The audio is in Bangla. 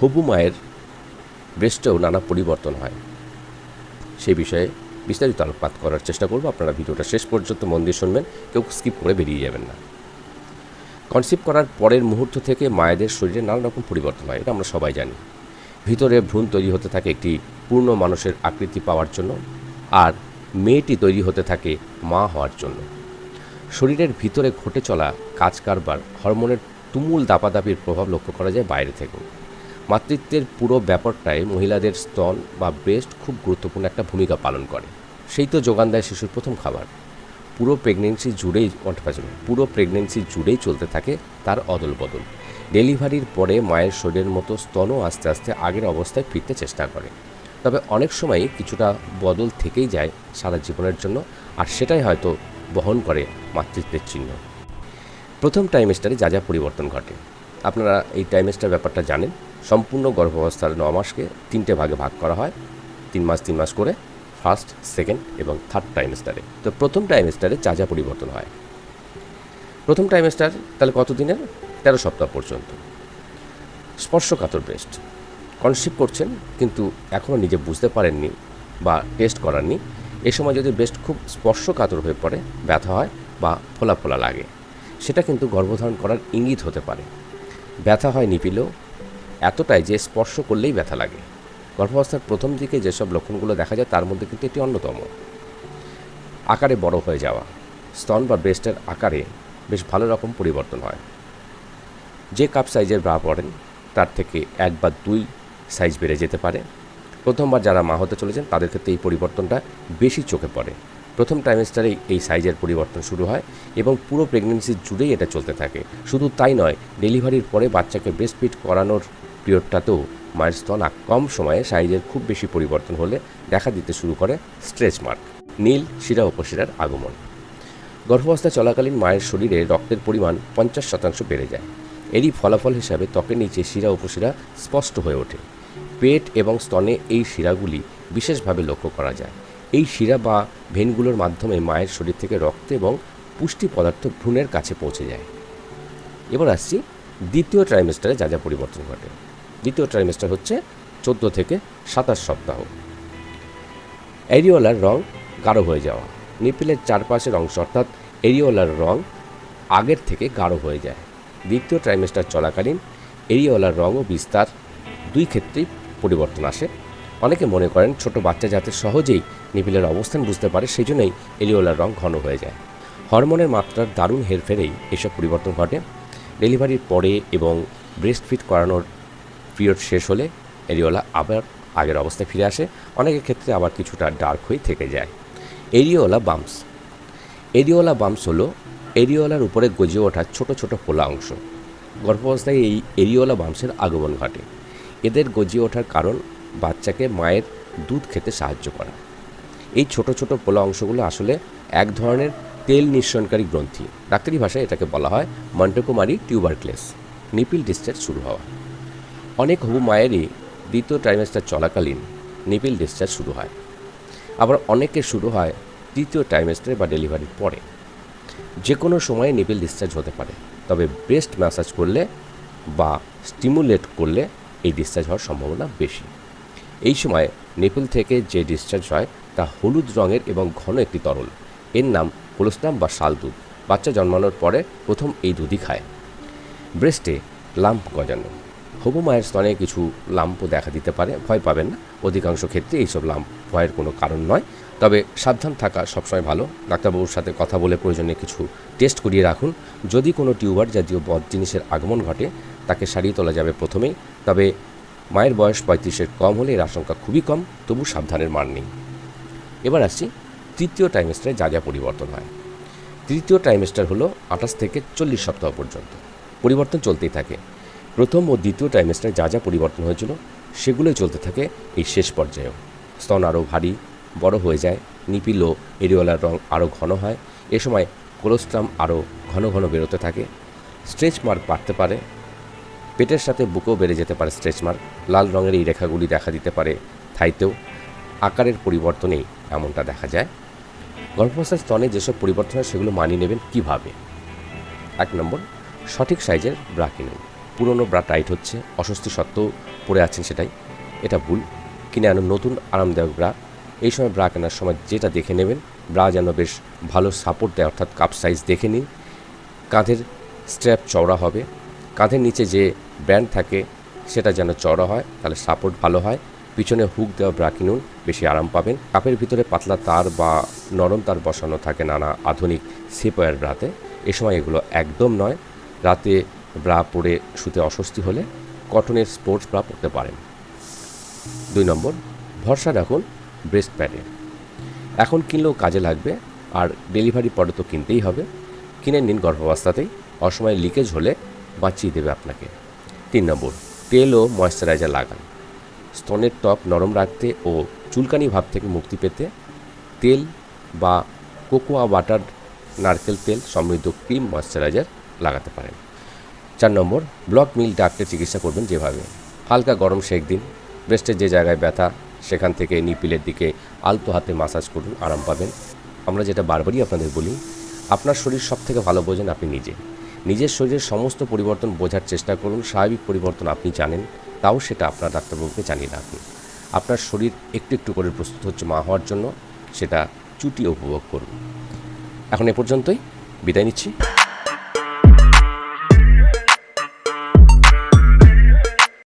হবু মায়ের ব্রেস্টেও নানা পরিবর্তন হয়, সেই বিষয়ে বিস্তারিত আলোকপাত করার চেষ্টা করব। আপনারা ভিডিওটা শেষ পর্যন্ত মন দিয়ে শুনবেন, কেউ স্কিপ করে বেরিয়ে যাবেন না। কনসিভ করার পরের মুহূর্ত থেকে মায়েদের শরীরে নানা রকম পরিবর্তন হয়, এটা আমরা সবাই জানি। ভিতরে ভ্রূণ তৈরি হতে থাকে একটি পূর্ণ মানুষের আকৃতি পাওয়ার জন্য, আর মেয়েটি তৈরি হতে থাকে মা হওয়ার জন্য। শরীরের ভিতরে ঘটে চলা কাজ কারবার, হরমোনের তুমুল দাপাদাপির প্রভাব লক্ষ্য করা যায় বাইরে থেকেও। মাতৃত্বের পুরো ব্যাপারটায় মহিলাদের স্তন বা ব্রেস্ট খুব গুরুত্বপূর্ণ একটা ভূমিকা পালন করে। সেই তো যোগান দেয় শিশুর প্রথম খাবার। পুরো প্রেগনেন্সি জুড়েই চলতে থাকে তার অদল বদল। ডেলিভারির পরে মায়ের শরীরের মতো স্তনও আস্তে আস্তে আগের অবস্থায় ফিরতে চেষ্টা করে, তবে অনেক সময় কিছুটা বদল থেকেই যায় সারা জীবনের জন্য, আর সেটাই হয়তো বহন করে মাতৃত্বের চিহ্ন। প্রথম ট্রাইমেস্টারে যা যা পরিবর্তন ঘটে, আপনারা এই ট্রাইমেস্টার ব্যাপারটা জানেন। সম্পূর্ণ গর্ভাবস্থার 9 মাসকে 3টে ভাগে ভাগ করা হয়, 3 মাস 3 মাস করে, ফার্স্ট, সেকেন্ড এবং থার্ড ট্রাইমেস্টারে। তো প্রথম ট্রাইমেস্টারে যা যা পরিবর্তন হয়, প্রথম ট্রাইমেস্টার তাহলে কত দিনের? 13 সপ্তাহ পর্যন্ত। স্পর্শকাতর ব্রেস্ট, কনসিভ করছেন কিন্তু এখনও নিজে বুঝতে পারেননি বা টেস্ট করাননি, এ সময় যদি ব্রেস্ট খুব স্পর্শকাতর হয়ে পড়ে, ব্যথা হয় বা ফোলা ফোলা লাগে, সেটা কিন্তু গর্ভধারণ করার ইঙ্গিত হতে পারে। ব্যথা হয় নিপিলেও, এতটাই যে স্পর্শ করলেই ব্যথা লাগে। গর্ভাবস্থার প্রথম দিকে যেসব লক্ষণগুলো দেখা যায় তার মধ্যে কিন্তু এটি অন্যতম। আকারে বড় হয়ে যাওয়া, স্তন বা ব্রেস্টের আকারে বেশ ভালো রকম পরিবর্তন হয়। যে কাপ সাইজের ব্রা পরেন তার থেকে 1 বা 2 সাইজ বেড়ে যেতে পারে। প্রথমবার যারা মা হতে চলেছেন তাদের ক্ষেত্রে এই পরিবর্তনটা বেশি চোখে পড়ে। প্রথম ট্রাইমেস্টারেই এই সাইজের পরিবর্তন শুরু হয় এবং পুরো প্রেগনেন্সি জুড়েই এটা চলতে থাকে। শুধু তাই নয়, ডেলিভারির পরে বাচ্চাকে ব্রেস্ট ফিড করানোর পিরিয়ডটাতেও মায়ের স্তন কম সময়ে সাইজের খুব বেশি পরিবর্তন হলে দেখা দিতে শুরু করে স্ট্রেচ মার্ক। নীল শিরা উপশিরার আগমন, গর্ভাবস্থা চলাকালীন মায়ের শরীরে রক্তের পরিমাণ 50% বেড়ে যায়। এরই ফলাফল হিসাবে ত্বকের নিচে শিরা উপশিরা স্পষ্ট হয়ে ওঠে। পেট এবং স্তনে এই শিরাগুলি বিশেষভাবে লক্ষ্য করা যায়। এই শিরা বা ভেনগুলোর মাধ্যমে মায়ের শরীর থেকে রক্ত এবং পুষ্টি পদার্থ ভ্রূণের কাছে পৌঁছে যায়। এবার আসছি দ্বিতীয় ট্রাইমেস্টারে যা যা পরিবর্তন ঘটে। দ্বিতীয় ট্রাইমেস্টার হচ্ছে 14 থেকে 27 সপ্তাহ। এরিওলার রং গাঢ় হয়ে যাওয়া, নিপিলের চারপাশের অংশ অর্থাৎ এরিওলার রং আগের থেকে গাঢ় হয়ে যায়। দ্বিতীয় ট্রাইমেস্টার চলাকালীন এরিওলার রং ও বিস্তার দুই ক্ষেত্রেই পরিবর্তন আসে। অনেকে মনে করেন ছোট বাচ্চা যাতে সহজেই নিপিলের অবস্থান বুঝতে পারে, সেই জন্যই এরিওলার রং ঘন হয়ে যায়। হরমোনের মাত্রার দারুণ হেরফেরেই এসব পরিবর্তন ঘটে। ডেলিভারির পরে এবং ব্রেস্ট ফিড করানোর পিরিয়ড শেষ হলে এরিওলা আবার আগের অবস্থায় ফিরে আসে, অনেকের ক্ষেত্রে আবার কিছুটা ডার্ক হয়ে থেকে যায়। এরিওলা বাম্পস হলো এরিওলার উপরে গজিয়ে ওঠা ছোট ছোট ফোলা অংশ। গর্ভাবস্থায় এই এরিওলা বাম্পসের আগমন ঘটে। এদের গজিয়ে ওঠার কারণ বাচ্চাকে মায়ের দুধ খেতে সাহায্য করা। এই ছোট ছোট ফোলা অংশগুলো আসলে এক ধরনের তেল নিঃসরণকারী গ্রন্থি। ডাক্তারি ভাষায় এটাকে বলা হয় মন্টেগোমারি টিউবারক্লেস। নিপিল ডিসচার্জ শুরু হওয়া, অনেক হবু মায়েরই দ্বিতীয় ট্রাইমেস্টার চলাকালীন নিপিল ডিসচার্জ শুরু হয়। আবার অনেকের শুরু হয় তৃতীয় ট্রাইমেস্টারে বা ডেলিভারির পরে। যে কোনো সময়ে নিপিল ডিসচার্জ হতে পারে, তবে ব্রেস্ট ম্যাসাজ করলে বা স্টিমুলেট করলে এই ডিসচার্জ হওয়ার সম্ভাবনা বেশি। এই সময় নিপিল থেকে যে ডিসচার্জ হয় তা হলুদ রঙের এবং ঘন একটি তরল। এর নাম কোলোস্টাম বা শাল দুধ। বাচ্চা জন্মানোর পরে প্রথম এই দুধই খায়। ব্রেস্টে লাম্প গজানো, হবু মায়ের স্তনে কিছু লাম্পও দেখা দিতে পারে, ভয় পাবেন না। অধিকাংশ ক্ষেত্রে এইসব লাম্প ভয়ের কোনো কারণ নয়, তবে সাবধান থাকা সবসময় ভালো। ডাক্তারবাবুর সাথে কথা বলে প্রয়োজনে কিছু টেস্ট করিয়ে রাখুন। যদি কোনো টিউবার জাতীয় বদ জিনিসের আগমন ঘটে তাকে সারিয়ে তোলা যাবে প্রথমেই, তবে মায়ের বয়স 35-এর কম হলে এর আশঙ্কা খুবই কম, তবু সাবধানের মান নেই। এবার আসছি তৃতীয় ট্রাইমেস্টারে যা যা পরিবর্তন হয়। তৃতীয় ট্রাইমেস্টার হলো 28 থেকে 40 সপ্তাহ পর্যন্ত। পরিবর্তন চলতেই থাকে। প্রথম ও দ্বিতীয় ট্রাইমেস্টারে যা যা পরিবর্তন হয়েছিল সেগুলোই চলতে থাকে এই শেষ পর্যায়েও। স্তন আরও ভারী বড় হয়ে যায়, নিপিল ও এরিওলার রং আরও ঘন হয়। এ সময় কোলোস্ট্রাম আরও ঘন ঘন বেরোতে থাকে। স্ট্রেচ মার্ক বাড়তে পারে, পেটের সাথে বুকেও বেড়ে যেতে পারে স্ট্রেচ মার্ক। লাল রঙের এই রেখাগুলি দেখা দিতে পারে থাইতেও। আকারের পরিবর্তনেই এমনটা দেখা যায়। গর্ভাবস্থার স্তনে যেসব পরিবর্তন হয় সেগুলো মানিয়ে নেবেন কীভাবে? 1 নম্বর, সঠিক সাইজের ব্রা কিনুন। পুরনো ব্রা টাইট হচ্ছে, অস্বস্তি সত্ত্বেও পরে আছেন সেটাই, এটা ভুল। কিনে আনুন নতুন আরামদায়ক ব্রা। এই সময় ব্রা কেনার সময় যেটা দেখে নেবেন, ব্রা যেন বেশ ভালো সাপোর্ট দেয়, অর্থাৎ কাপ সাইজ দেখে নিন। কাঁধের স্ট্র্যাপ চওড়া হবে, কাঁধের নিচে যে ব্যান্ড থাকে সেটা যেন চওড়া হয়, তাহলে সাপোর্ট ভালো হয়। পিছনে হুক দেওয়া ব্রা কিনুন, বেশি আরাম পাবেন। কাপের ভিতরে পাতলা তার বা নরম তার বসানো থাকে নানা আধুনিক সিপওয়্যার ব্রাতে, এ সময় এগুলো একদম নয়। রাতে ব্রা পরে শুতে অস্বস্তি হলে কটনের স্পোর্টস ব্রা পরতে পারেন। 2 নম্বর, ভরসা রাখুন ব্রেস্ট প্যাডে। এখন কিনলেও কাজে লাগবে, আর ডেলিভারি পরে তো কিনতেই হবে। কিনে নিন গর্ভাবস্থাতেই, অসময়ে লিকেজ হলে বাঁচিয়ে দেবে আপনাকে। 3 নম্বর, তেল ও ময়েশ্চারাইজার লাগান। স্তনের ত্বক নরম রাখতে ও চুলকানি ভাব থেকে মুক্তি পেতে তেল বা কোকোয়া বাটার, নারকেল তেল সমৃদ্ধ ক্রিম ময়েশ্চারাইজার লাগাতে পারেন। 4 নম্বর, ব্লক মিল ডাক্টের চিকিৎসা করবেন যেভাবে। হালকা গরম সেক দিন, ব্রেস্টের যে জায়গায় ব্যথা সেখান থেকে নিপিলের দিকে আলতো হাতে মাসাজ করুন, আরাম পাবেন। আমরা যেটা বারবারই আপনাদের বলি, আপনার শরীর সব থেকে ভালো বোঝেন আপনি নিজে। নিজের শরীরের সমস্ত পরিবর্তন বোঝার চেষ্টা করুন। স্বাভাবিক পরিবর্তন আপনি জানেন, তাও সেটা আপনার ডাক্তারবাবুকে জানিয়ে রাখুন। আপনার শরীর একটু একটু করে প্রস্তুত হচ্ছে মা হওয়ার জন্য, সেটা চুটিয়ে উপভোগ করুন। এখন এ পর্যন্তই, বিদায় নিচ্ছি।